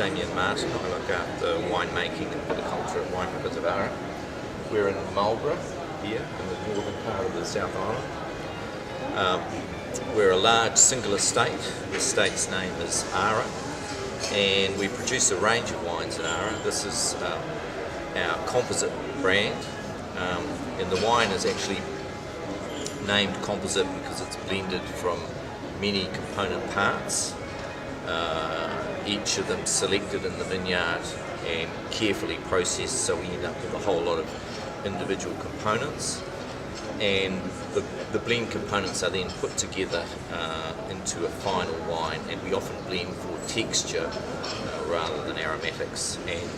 Damien Martin. I look after winemaking and viticulture at Winemakers of Ara. We're in Marlborough here in the northern part of the South Island. We're a large single estate. The estate's name is Ara, and we produce a range of wines at Ara. This is our composite brand, and the wine is actually named composite because it's blended from many component parts, each of them selected in the vineyard and carefully processed, so we end up with a whole lot of individual components, and the blend components are then put together into a final wine, and we often blend for texture rather than aromatics, and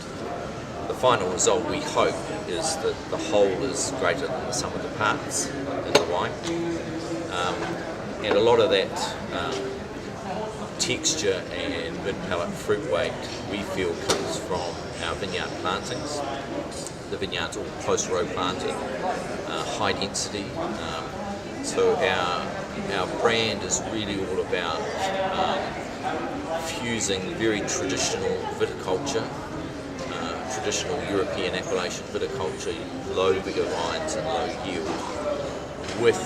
the final result, we hope, is that the whole is greater than the sum of the parts in the wine. And a lot of that texture and mid-palate fruit weight, we feel, comes from our vineyard plantings. The vineyard's all post-row planting, high density. So our brand is really all about fusing very traditional viticulture, traditional European Appalachian viticulture, low vigor vines and low yield, with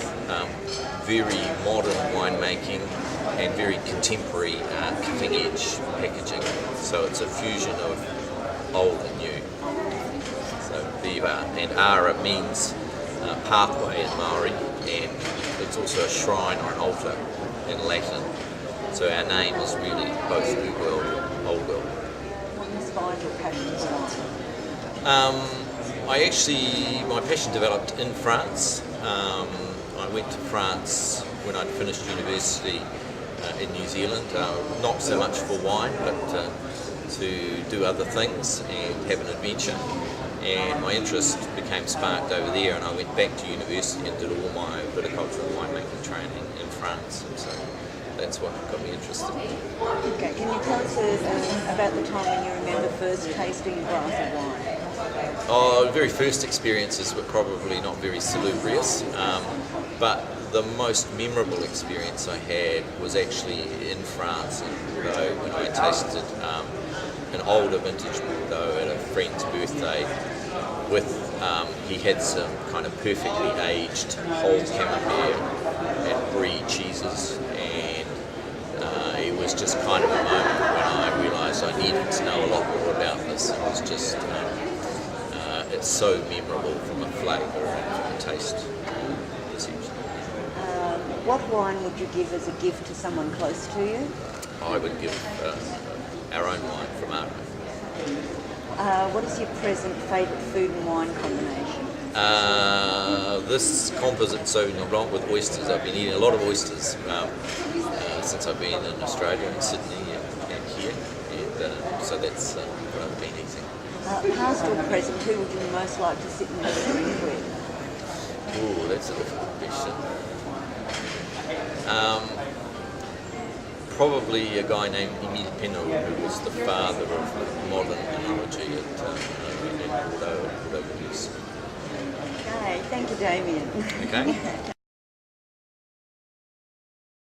very modern winemaking and very contemporary cutting edge packaging. So it's a fusion of old and new. So there you are. And Ara means pathway in Maori, and it's also a shrine or an altar in Latin. So our name is really both New World and Old World. What inspired your passion for wine? My passion developed in France. I went to France when I'd finished university in New Zealand, not so much for wine, but to do other things and have an adventure. And my interest became sparked over there, and I went back to university and did all my viticulture and winemaking training in France. And so that's what got me interested. Okay, can you tell us about the time when you remember first tasting a glass of wine? The very first experiences were probably not very salubrious, but the most memorable experience I had was actually in France in Bordeaux when I tasted an older vintage Bordeaux at a friend's birthday with, he had some kind of perfectly aged whole Camembert and Brie cheeses, and it was just kind of a moment when I realised I needed to know a lot more about this. It was just, it's so memorable from a flavour and from a taste perception. What wine would you give as a gift to someone close to you? I would give our own wine from Ara. What is your present favourite food and wine combination? This composite Sauvignon Blanc with oysters. I've been eating a lot of oysters since I've been in Australia, in Sydney and here, and so that's what I've been eating. Past or present, who would you most like to sit and have a drink with? Ooh, that's a difficult question. Probably a guy named Emile Penot, who was the father of modern enology at Bordeaux. Okay, thank you, Damien. Okay.